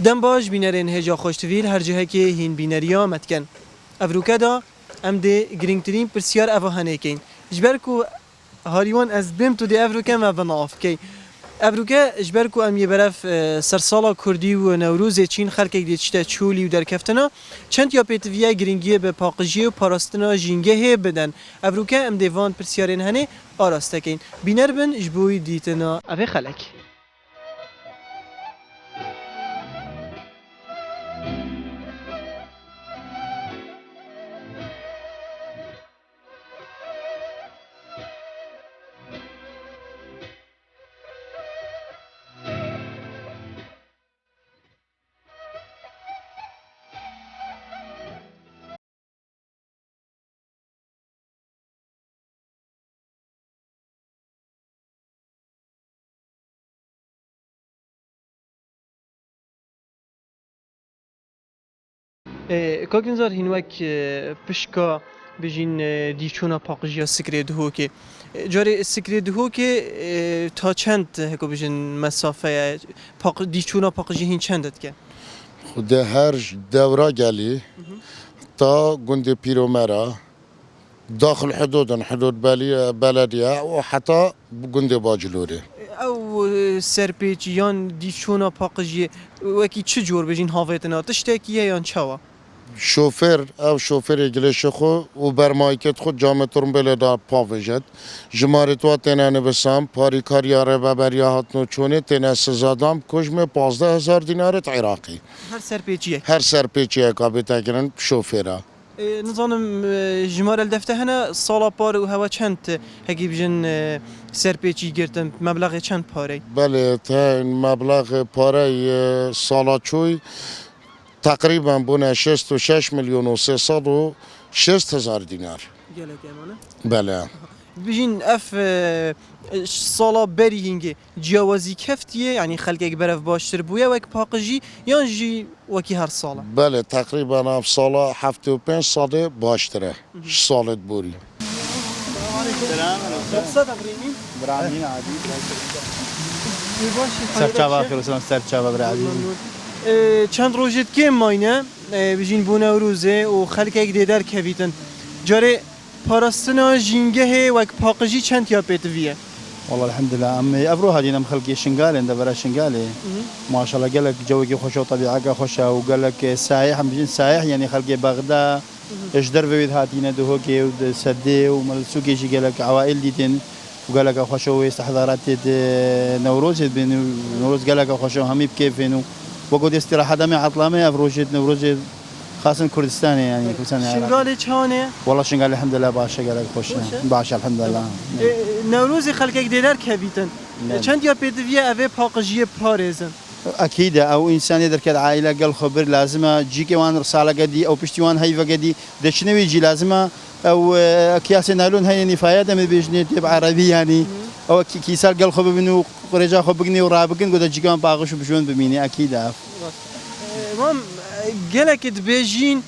دم باش بینرین هجا خوشتویل هر جهه که هین بینریا متکن افروکه دا ام ده گرینگترین پرسیار اوه هنه کن جبر کو هاریوان از بیم تو ده افروکه و بناف کی افروکه جبر کو ام یه برف سرسالا کردی و نوروز چین خلک دی چته چولی و در کفتنا چند یا پیتویه گرینگیه به پاقجی و پاراستنا جینگه بدن افروکه ام دیوان پرسیارین هنه آراسته کن بینر بن جبوی دیتنا اوه خلک کاکن زار هنوک پشکا بجین دیچونا پاقجیا سکری دهو که جاری سکری دهو که تا چند هکو بجین مسافه دیچونا پاقجی هین چندت که خود هر دوره گلی تا گند پیرومرا داخل حدود بلدیه و حتی گند باجلوری او سرپیچیان دیچونا پاقجی وکی چه جور بجین هاویتنا تشتکیه یان چوا شوفر گلش خو و برمایکت خود جامعه ترم بله دا پاوجد جماره تو تنانه بسام پاری کاریاره ببریا هاتنو چونه تنه سزادام کجم 15,000 دینارت عراقی هر سرپیچیه که تاکرن شوفره نظانم جمار الدفته هنا سالا پار و هوا چند هکی بجن سرپیچی گرتن مبلغ چند پاره بله تا مبلغ پاره سالا چوی تقریبا بونه 66 میلیون و 306,000 دینار بله بجین اف سالا بری هنگه جوازی کفتیه یعنی خلق اگه برف باشتر بویه و اگه پاقجی یا جی وکی هر سالا بله تقریبا اف سالا 75 ساله باشتره سالت بوری برامين عادي سرچاوا خیرسان سرچاوا برادی چند روزت که ماینه بجین بونه روزه و خلق اگه دیدر کویتن جاره پاراستنا جینگه و پاقجی چند یا پیتویه والله الحمد لله أمي أبروها دينا مخلقي شنقالي عند برا شنقالي ما شاء الله قال لك جوك خوش وطبيعة خوشة وقال لك سايح هم بيجين سايح يعني خلقي بغداد إيش درب بيد هاتينا دهوكي وسدي وملسوكي شي قال لك عوائل ديتين وقال لك خوش واستحضارات نوروز بين نوروز قال لك خوش همي بكيفين وقود استراحة دمي عطلامي أفروجت نوروز خاصة كردستاني يعني كردستاني شنقالي چانه؟ والله شنقالي الحمد لله باشا قال لك خوش باشا الحمد لله نوروز خلقك دیدار کویتن چند یا پیتویه اوه پاقجی پارزن أكيد أو إنسان يدرك العائلة قال خبر لازمه جيك وان رسالة قدي أو بشتوان هيفا قدي دشنو يجي لازمه أو أكياس نالون هاي نفايات من بيجني تبع عربي يعني أو كيسال قال خبر منه رجع خبرني ورابقن قد جيكان باقش وبشون بميني أكيد مام قالك تبيجين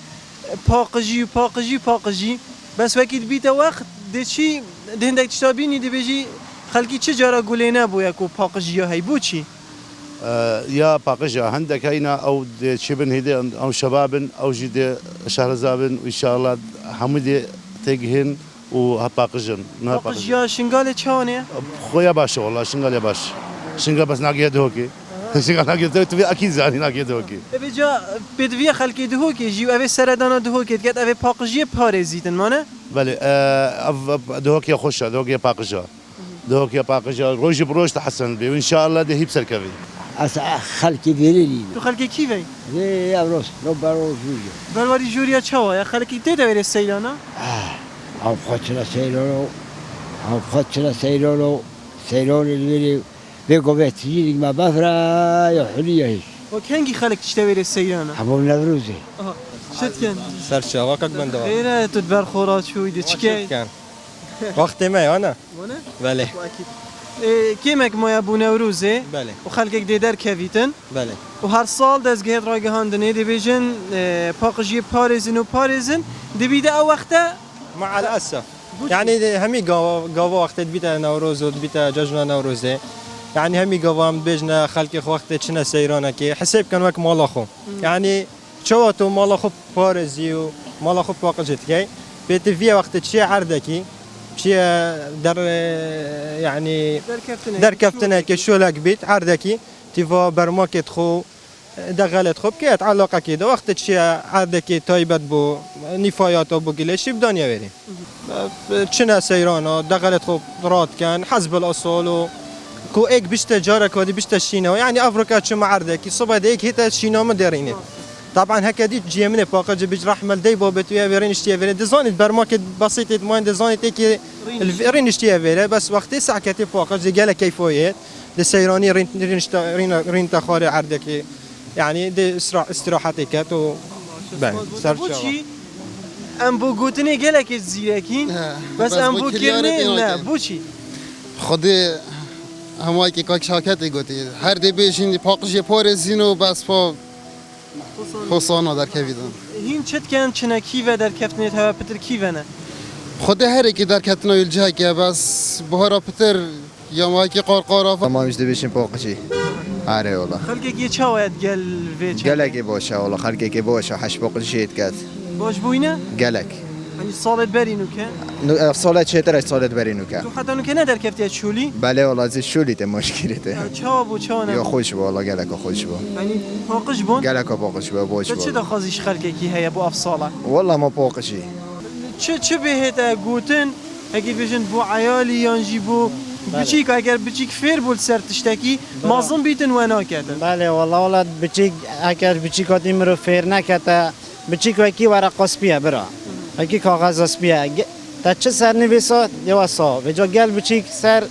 باقجي بس وقت بيتا وقت دشي دهندك تشتابيني دبيجي خلقي تجارة قولينا بو يكو باقجي هاي بوشي يا باقجة عندك هنا أو شبن هيدا أو شباب أو جد شهرزابن وإن شاء الله حمودي تجهن وهباقجن باقجي شنقالي چانه خويا باش والله شنقال يا باش شنقال بس ناقية دهوكي شنقال ناقية دهوكي أكيد زاني ناقية دهوكي بيجا بدوية خلقي دهوكي جيو أبي سردانا دهوكي تقعد أبي باقجي بارزيتن مانه بله دهوكي خوشة دهوكي باقجة دهوكي باقجة روج بروج تحسن بي وإن شاء الله ده يبصر كذي خلقی بیرونی. تو خلقی کی وی؟ نه امروز برای جوری. برای جوریا چه یا خلقی دیده ولی سیلانا؟ هم خودشون سیلانو ولی بگو بهتری ما بفرا یا حلیه. و کنگی خلق چه ولی سیلانا؟ همون نوروزه. شد کن؟ سرچه وقت من دارم. خیره تو برخورات شویده چیکه؟ کن. وقتی می آنها؟ بله. کیمک ما بونه روزه بله و خلقك دیدار کویتن بله و هر سال دزگهت رای گهاندنه دیویژن پاقجی پارزن دبیده او وقته مع الاسف يعني همي قاوا وقت بيتا نوروز وبيتا جشن نوروزه يعني همي قوام بيجنا خلقي وقت چنا سيرانا كي حساب كان وك مالا خو يعني شواتو مالا خو بارزي و مالا خو باقجت كي بيت فيها وقت تشي عردكي شي در يعني در كفتنا كي شو لك بيت عردكي تيفا برماكت خو دغلت خب كيت علاقه كده وقت تشي عردكي تايبت بو نفايات بو قليشي بدانيا ويري چنا سيرانا دغلت خب رات كان حزب الاصول و كو ايك بيشتا جارك ودي بيشتا شينا يعني افريقيا شو عردكي صبا ديك هيتا شينا مدرينه طبعا هكذا جيمني باقج بيجرح مال دي بوبتويا فيرين اشتيا فيري ديزاين برماكت بسيط مان ديزاين تيكي الفيرين اشتيا فيري بس وقت ساعتي باقج قال كيفويات دي سيراني رين تخاري عردكي يعني دي استراحتي كات و بوچی ام بو گوتنی گلک زیرکی بس ام بو کرنی نه بوچی خودی همایی که کاک شاکتی گوتی هر دی بیشین پاقش پار زینو بس پا حسانا در کویدن هین چت کن چنکی و در کفتنی تا پتر کی و نه خودی هر کی در کتنا یلجه که بس بهارا پتر یا مایی که قارقارا ما مش دبیشیم پاقشی آره والله خلقی کی چاوید گل وی چه گلکی باشه والله خلقی که باشه حش پاقشیت کرد باش بوینه گلک یعنی سالت برینو که سالت چهتر سالت برینو که تو حتی نو که نه در کفتی شولی بله والله از شولیت مشکلیته چا بو چا نه یا خوش والله گلک خوش با یعنی پاقش بون گلک پاقش با باش چه دخوازیش خلقی کی هيا بو افصاله والله ما پاقشی چه بهت گوتن اگه بجن بو عیالی یانجی بو بچیک اگر بچیک فیر بود سر تشتکی مازن بیتن و ناکتن بله والله بچیک اگر بچیکاتی مرو فیر نکته بچیک وکی ورق قسپیه برا وکی کاغذ قسپیه تا چه سر نویسات یا سا و جا گل بچیک سر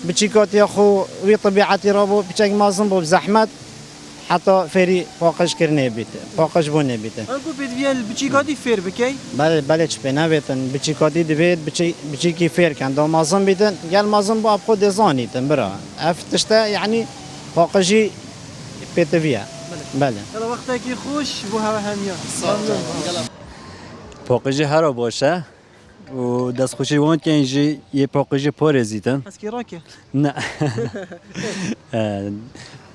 بچیکاتی خو وی طبیعتی را بو بچیک مازن بو زحمت حتی فری پاقش کرنه بیته پاقش بونه بیته انکو بیل بچیکاتی فیر بکی بله چه نه بیتن بچیکاتی دوید بچیکی فیر کن دو مازن بیتن گل مازن با خود دزانیتن برا افتشته یعنی پاقشی پیتویه بله حالا وقتی که خوش بو هوا همیا پاقجی هر باشه و دست خوشی وان که اینجی یه پاقجی پر زیدن از کی راکه نه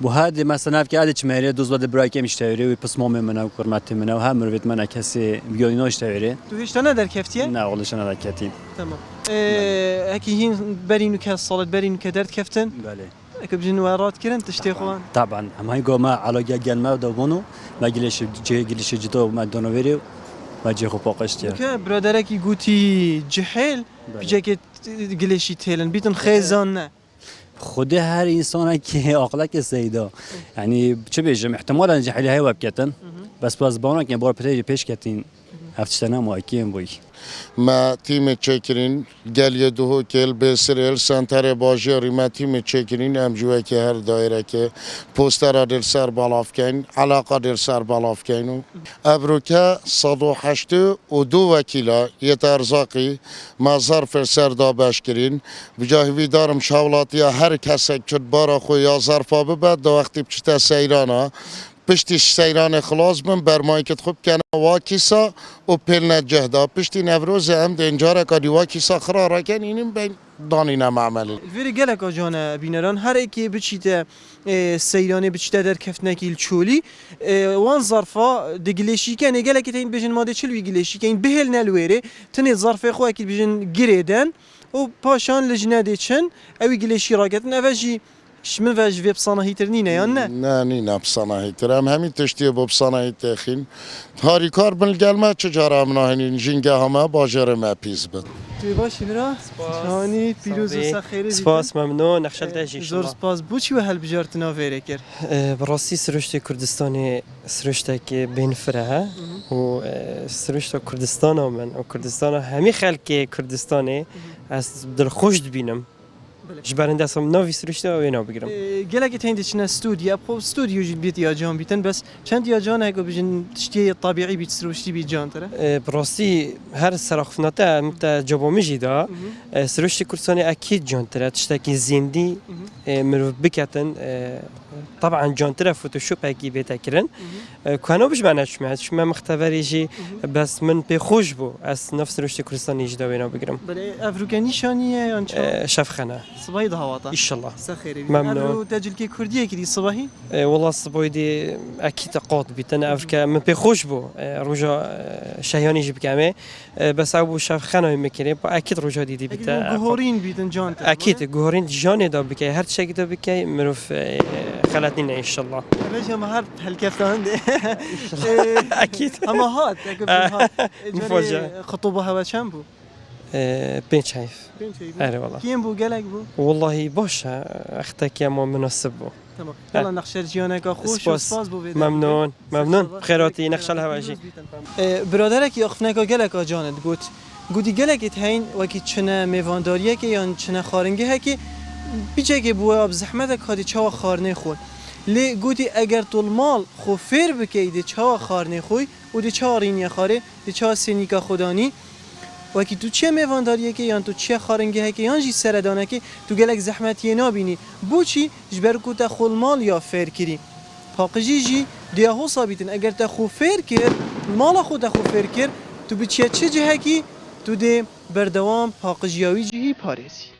بو هاد مثلا که عادت چمری دوز بعد برای که میشتری و پس مام من و کرمت من و هم رویت من کسی بیایناش اشتری تو هیچ نه در کفتیه نه والله نه در کتیم تمام هکی هین برینو که صالت برینو که درد کفتن بله اگه بجن ورات کردن تشتی خوان طبعا هم هی ما علاقه گلمه و دوونو ما گلیش جدا و ما دونوری و جه خوب پاقشتیه که برادرکی گوتی جهل بجه که گلیشی تیلن بیتن خیزان نه خود هر انسان که عقله که سیدا یعنی چه بیشم احتمالاً جهلی های وب کتن بس باز بانا که بار پتری پیش کتین هفتشتنه مواکیم بوی ما تیم چکرین گلیه دو کل به سریال سنتر باجری ما تیم چکرین ام جوه که هر دایره که پوستر دل سر بالاف کن علاقه دل سر بالاف کنو ابروکه 182 وکیلا یه ارزاقی ما ظرف سر دابش کرین بجاهوی دارم شاولاتی هر کسی که بارا خو یا ظرفا ببد دو وقتی بچتا سیرانا پشتیش سیران خلاص بم برمایی که خوب کنه واکیسا و پیل نجهده پشتی نوروز هم دنجاره کاری واکیسا خراره کن اینیم بین دانینا معملی الفيري قالك جانا بينران هر اكي بتشيتا سيراني بتشيتا در كفتناكي الشولي وان ظرفا دقليشي كان قالك تين بيجن ماده تشلوي قليشي كاين بهل نالويري تني ظرفه خو اكيد بيجن جريدان و باشان لجنادي تشن او قليشي راكتن افاجي شمن فاج في بصناهي ترنينا يا نه نینا بصناهی ترم همین تشتیه با بصناهی تخین هاری کار بل گلمه چجارا مناهنین جنگه همه باجر ما پیز بد توی باشی برا هانی پیروز و سخیری سپاس ممنون نخشل تاجی زور سپاس بوچی و هل بجارتنا ویره کر براستی سرشت کردستان سرشت که بین فره و سرشت کردستان من و کردستان همی خلک کردستانی از دل خوش بینم جبرنده سم نوی سرشته و اینا بگیرم. گلگی تهندی چنین استودیو خب استودیو جد بیت یا جان بیتن بس چند یا جان هکو بجن تشتی طبیعی بیت سروشتی بیت جان تره. براستی هر سرخفناته مت جوابی جدا سرشت کردستانی اکید جان تره تشتی که زندی مرو بکتن طبعا جان ترى فوتوشوب هكي بيتكرن كانوا بش معناه شما مختبر يجي بس من بخوش بو اس نفس رشد كردستان يجي دوينا بقرم بله افروکانی شانیه یا چه شفخنا صباحی دهواتا ان شاء الله سخیری ممنون. افرو تاجل کی کردیه کی صباحی والله الصبوي دي اكيد قاط بيتنا افريكا من بخوش بو رجا شهيان يجي بكامي بس ابو شفخنا مكري اكيد رجا دي بيتا گوهرین بیتن جان اكيد جوهرين جاني دا بكي هر شيء دا بكي مروف خلاتني ان شاء الله باشه ما هر هالكفتان ده اكيد اما هات مفاجأة. خطوبه هوا چند بو بين شايف اري والله کیم بو گلک بو والله باش اختك يا مو مناسب بو تمام يلا نخشر جیانک خوش و سپاس بو بده ممنون خيراتي نخشل هواجي برادرك یاخفنک گلک جانت گوتی گلک هین وکی چنه میوانداریه که یا چنه خارنگه که بیچه که بو اب زحمت کادی چا خارنه خود لی گوتی اگر طول مال خو فیر بکی دی چا خارنه خوی و دی چا رینی خاره دی چا سینیکا خودانی وکی تو چه میوانداریه که یا تو چه خارنگه که یا جی سردانه که تو گلک زحمتی نابینی بو چی جبر کو تا خول مال یا فیر کری پاقجی جی دیا هو ثابتن اگر تا خو فیر کر مال خود خو فیر کر تو بچه چه جهه کی تو ده بردوام پاقجیاوی جهی پارێزی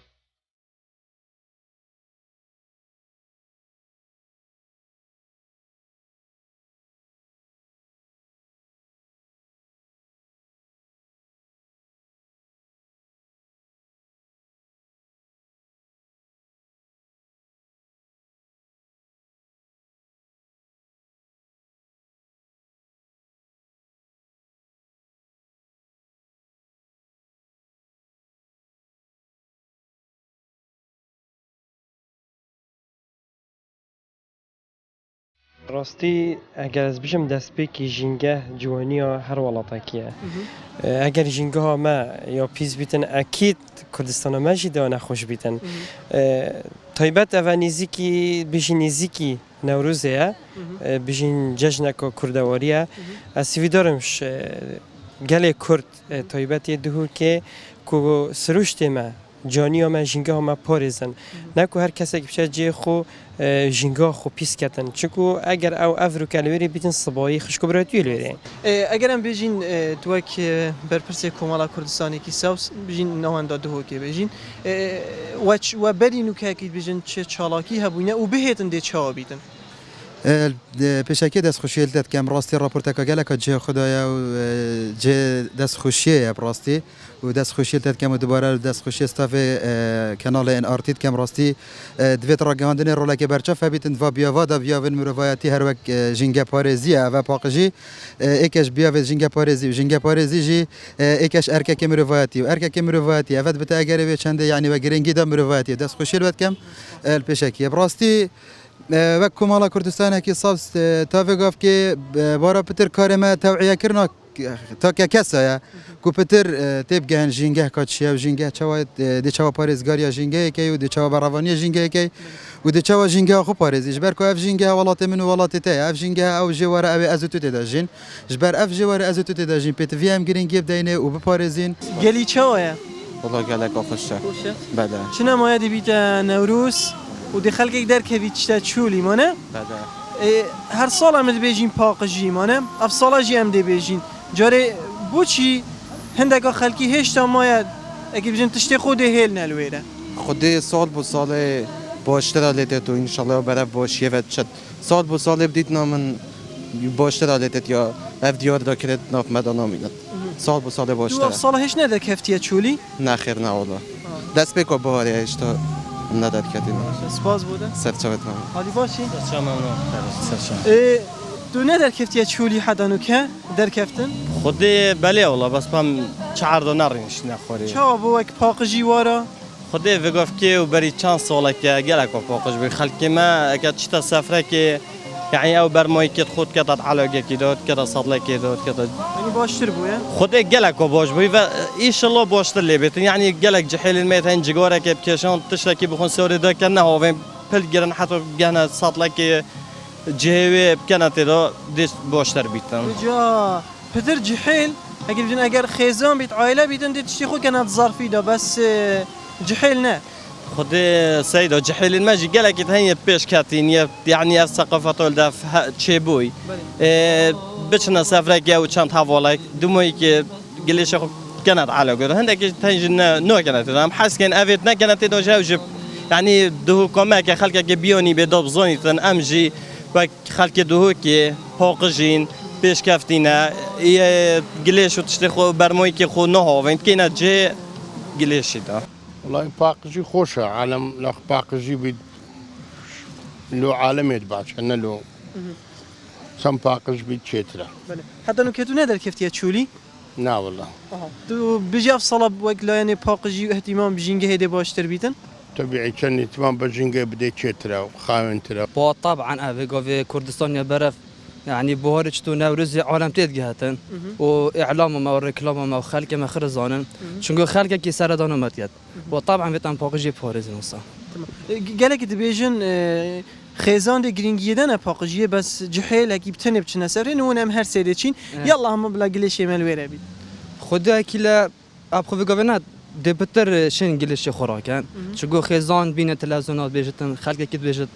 راستی اگر از بشم دست به جینگه جوانی ها هر ولاتکیه اگر جینگه ها ما یا پیز بیتن اکید کردستان ما جیده و نخوش بیتن تایبت اول نیزیکی بجین نیزیکی نوروزه بجین جشنک کردواریه از سویدارمش گله کرد تایبت دهور که کو سروشت ما جانی ما جینگه ما پارزن نکو هر کسی که بشه جه خو جینگا خو پیس کردن چکو اگر او افرو کلوری بیتن صبایی خشکو براتوی لوری اگرم بجین تو که برپرس کمالا کردستانی کی ساوس بجین نواندا دهو که بجین و بری نو که بجین چه چالاکی هبونه و بهتن ده چا بیتن پیشکی دست خوشی داد که راستی راپورت که گله که جه خدایا و جه دست خوشیه براستی و دست خوشی داد که دوباره دست خوشی استاف کانال ان ارتید که راستی دویت را گاندن رولا که برچه بیتن و بیاوا دا بیاون مروایتی هر وقت جنگ پارزیه و پاکجی یکش بیاو جنگ پارزی و جنگ پارزی جی یکش ارکک مروایتی و ارکک مروایتی اول بته اگر به چنده یعنی و گرینگی دا مروایتی دست خوشی داد کم پیشکی براستی وقت کمالا کردستان هکی صابس تافقاف که بارا پتر کارما توعیه کرنا تا که کسایه کو پتر تیب گهن جینگه کاتشیا و جینگه چوا دی چوا پارزگاریا جینگه کی و دی چوا براوانی جینگه کی و دی چوا جینگه خو پارزی جبر کو اف جینگه ولات من ولات تا اف جینگه او جوار او ازوتو تداجین جبر اف جوار ازوتو تداجین پت وی ام گرینگی بدینه و بپارزین گلی چاوه والله قالك خوشه بله چنه مایه بیت نوروز و دی خلق در که بیچته چولی مانه بله هر سال هم دی بیجین پاقجی مانه اف سال جی هم دی بیجین جاره بوچی هندگاه خلقی هشتا مایه اگه بیجین تشتی خود هیل نلویره خود سال بو سال باشتر لیته تو انشالله برای باشیه و چد سال بو سال بدید نامن باشتر لیته یا اف دیار دا کرد ناف مدانا میدن سال بو سال تو باشتر اف سال هش نده کفتیه چولی؟ نه خیر نه والله دست بکو بهاری اشتا نداد کردیم سپاس بوده؟ سرچاوت ممنون حالی باشی؟ سرچا ممنون تو نه در کفتیه چولی حدانو که در کفتن؟ خودی بله والله بس پام چهار نرینش نخوری چا بو اک پاقجی وارا؟ خودی وگاف که و بری چند ساله که گلک پاقش بی خلقی ما اگه چتا سفره که يعني او برمای که خود که داد علاقه کی داد که صدله کی داد که یعنی باشتر بوده؟ خودی گلک باش بی و ان شاء الله باشتر لیبت يعني گلک جحیل المیت هن جگاره که بکشان تشتکی بخون سوری دا که نه هاوین پل گرن حتی گهنه صدله که جهوی بکنه تدا دیش باشتر بیتن جا پدر جحیل اگه بجن اگر خیزان بیت عائله بیتن دید چی خود کنه ظرفی دا بس جحیل نه خدي سيدو جحيل الماجي قالك تهني بيش كاتين يعني الثقافة والدا تشيبوي بتشنا سافريكيا وشانت هافولاك دموي قليش كانت على قول هندك تنجي نو كانت أنا حاسس كان أفيتنا كانت تدو جاوجب يعني دهو كماك خلك بيوني بدوب زوني تن أمجي خلك دهو كي هوقجين بيش كافتينا قليش وتشتخو برموي كي خو نهو وين كينا جي قليش ده والله باقجي خوشة عالم لا باقجي بيد لو عالم يتبع كنا لو سم باقج بيد شترة حتى انه كتو نادر كيف تشولي نا والله تو بيجي في صلب وقت لا يعني باقجي واهتمام بجينجه هيدا باشتر بيتن طبيعي كان اهتمام بجنجة بدي شترة وخاون ترى طبعا في كردستان يا برف يعني بهارج تو نوروزي عالم تدجهتن واعلام ما وريكلام ما وخلق ما خرزانن چونگو خلق کی سردان اومد وطبعا بتن باقجي باريزن وصا قالك دبيجن خيزان دي جرينجيدن باقجي بس جحيل اكيد تنب تشنسرين ونم هر سيدتشين يلا هم بلا قليش مال ويرا بي خدا كلا ابخو غوفنات دي بتر شين قليش خوراكن چونگو خيزان بين تلفزيونات بيجتن خلق اكيد بيجت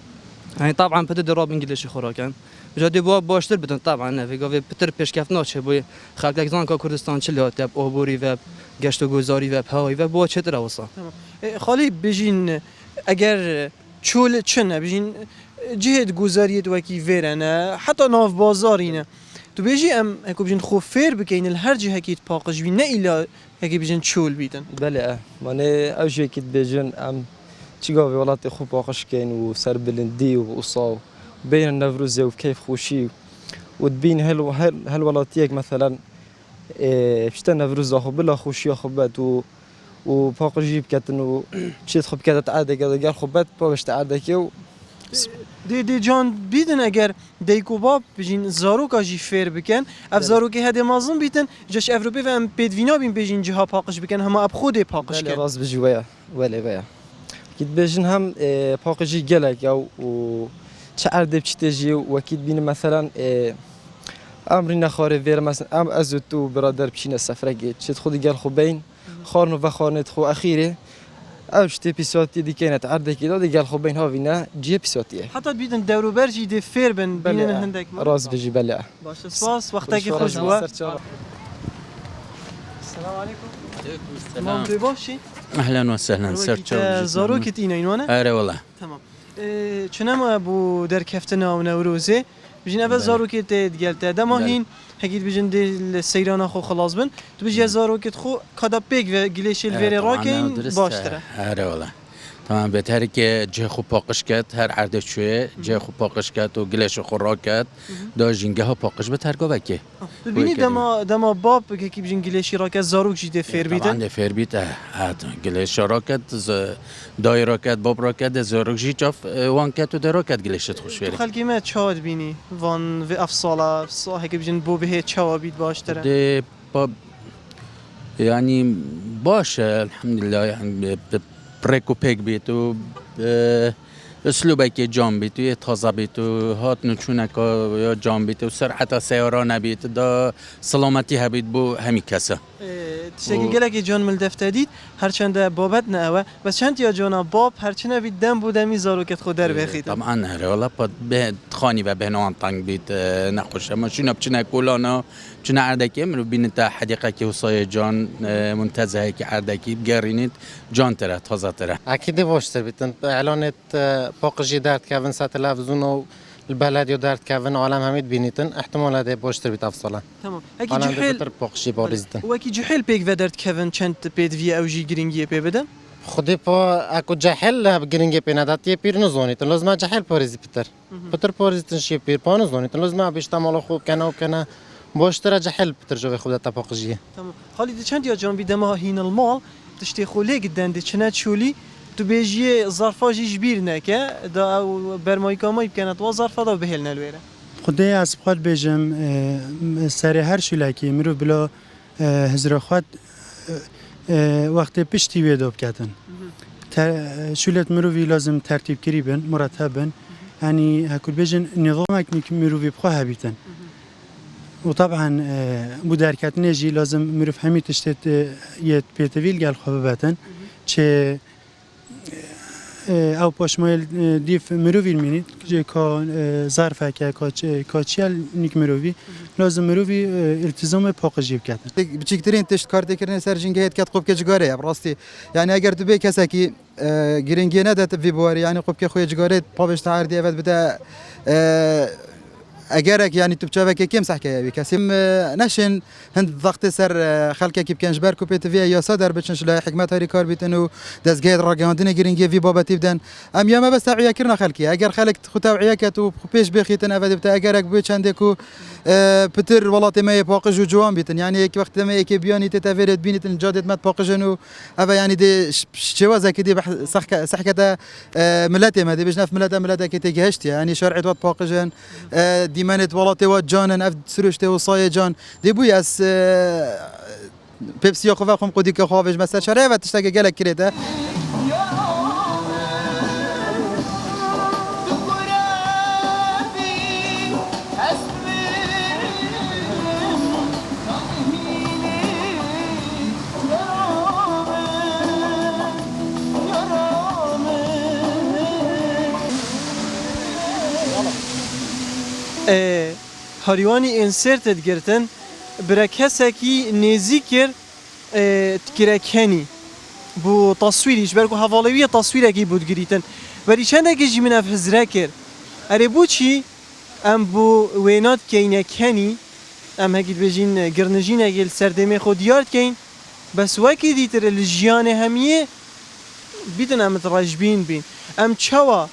يعني طبعا بده دراب انجليزي خوراكن جدي باشتر بدن طبعا في قوي بتر پیشکفت نشه بوی خلق زان که کردستان چلیات تب آبوری و گشت و گذاری و هوایی و با چطور واسه خالی بجین اگر چول چنه بجین جهت گذاریت وکی ویرنه حتی ناف بازارینه تو بيجي ام هكو بيجن خوفير بكين الهرجي هكيت باقج بينا إلا هكي بيجن تشول بيتن بله ماني اوجي كيت بيجن ام تشيغوفي ولاتي خو باقش كاين وسر بلندي وصاو بين النفروزي وكيف خوشي وتبين هل ولاتيك مثلا بشتا نفروز اخو بلا خوشي اخو بات وباقجي بكات انه شيت خو بكات عاده قال خو بات باش تعاده كيو دي جان بيدن اگر ديكو باب بجين زاروكا جي فير بكن اف زاروكي هدي مازن بيتن جاش افروبي فهم بيدفينا بين بيجين جها باقش بكن هما اب خودي باقش كن راس بجويا ولا كيت بيجن هم باقجي قالك او شعر دبشتجي وكيد بين مثلا امرنا خاري فير مثلا ام ازوتو برادر بشين السفرقي تشد خودي قال خو بين خارنو وخارنت خو اخيره او شتي بيسوتي دي كانت عرضه كده دي قال خو بين هاوينا جي بيسوتي حتى بيدن دورو برجي دي فير بين هندك راس بيجي بلا باش سباس وقتك خوش بوا السلام عليكم السلام باشي اهلا وسهلا سرچو زاروك تينا ينوانا اره والله تمام چنما بو در کفتنا و نوروزه بجین اول زاروکی تید گلته دما هین هکید بجین دی سیران خو خلاص بن تو بجی زاروکت خو کدا پیک و گلیش الوری راکین باشتره اره والله تمام بهتره که جه خو پاقش کرد هر عرض شوی جه خو پاقش کرد و گلیش خو را کرد دا جینگه ها پاقش به ترگا وکی ببینی دما باب که بجین گلیشی را کرد زاروک جیده فیر بیتن طبعا ده فیر بیت گلیش را کرد دای را کرد باب را کرد زاروک جی چاف وان کرد و در را کرد گلیشت خوش فیری خلقی ما چاد بینی وان و افصاله صاحی که بجین بو به چوا بیت باشتره ده باب يعني باش الحمد لله يعني بريكو بيك بيتو اسلوبك جام بيتو يتازا بيتو هات نچونك يا جام بيتو سرعة سيارة نبيت دا سلامتي هبيت بو همي كسا تشتكي قالك جان مل دفتدید هرچند بابت نه بس چند یا جانا باب هرچند بید دم بودمی زاروکت خود در بخید طبعا هره والله به خانی و بهنوان تنگ بید نخوش اما شنو بچنه کولانا چنه عردکی مرو بینید تا حدیقه که وصای جان منتزهه که عردکی بگرینید جان تره تازه تره اكيد باشتر بيتن اعلانات باقجي دارت كافن سات تلفزيون البلد يدارت كافن عالم هميد بينيتن احتمال هذا باشتر بيت افصلا تمام اكيد جحيل باقجي بارزتن واكيد جحيل بيك ودارت كافن چند بيت في او جي جرينجي بي بدن خودي با اكو جحيل بجرينجي بينادات يه بير نزونيتن لازم جحيل بارزي بتر بارزتن شي بير با نزونيتن لازم بيشتمال خوب كنا وكنا باشتر جحيل بتر جو خود تا باقجي تمام خالد چند یا جان بيدما هين المال تشتي خولي قدان دي چنات شولي تو بيجي ظرفا جيش بير نكا دا برمايكا ما يمكن تو ظرفا دا بهلنا الويره خدای اسبقات بجم سر هر شولاکی مرو بلا هزار خود وقت پشتی ویداب کردن شولت مرو وی لازم ترتیب کری بن مرتب بن یعنی هکول بجن نظامک میکن مرو وی بخواه بیتن وطبعا بدرکت نجی لازم مرو همین تشتت یه پیتویل گل خواه باتن چه او پاشمایل دیف مروی مینید که ظرفه که کاچیل نیک مروی لازم مروی التزام پاکجی بکردن بچیکترین تشت کارت کردن سر جنگه کات خوب که جگاره براستی یعنی اگر تو به کسی که گرینگی نداد وی بواری یعنی خوب که خوی جگاره پاوش تعردی اول بده اگرك يعني تبتشافا كيم صح كي كاسم نشن هند ضغط سر خلك كيف كانش باركو بيت فيها يا صدر بتشنش لا حكمت هاري كار بيتنو داز جيد راجعندنا جرينجي في بابا تبدن ام ياما بس تعيا كرنا خلكي اگر خلك تخوتاوعيا كتو بيش بخيتن افاد بتا اگرك بيش عندكو بتر والله ما يباقج وجوان بيتن يعني كي وقت ما كي بياني تتافرد بينت الجادت ما تباقجنو افا يعني دي شوازا كدي صح كتا ملاتي ما دي بجنف ملاتا كي تجهشت يعني شرع دوت باقجن دیمانت ولاتی و جانن اف سروشته و سایه جان دی بوی از پپسی خواه خم قدی که خواهش مثلا شرایط و تشتاق گله کرده هاریوانی انسرتت گرتن برای کسی که نزیکر تکرکنی بو تصویریش برکو حوالوی تصویری که بود گریتن ولی چنده که جی من افزره کرد اره بو چی ام بو وینات که کنی ام هکید بجین گرنجین اگل سردمه خود یارد کن بس وکی دیتر الجیان همیه بیدن ام تراجبین بین ام چوا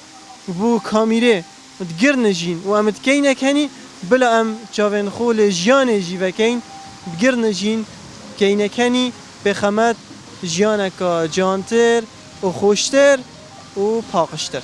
بو کامیره گرنجین و ام تکینه کنی بلا ام چاون خول جیان جی وکین گرنجین کینه کنی به خمت جیانکا جانتر و خوشتر و پاکشتر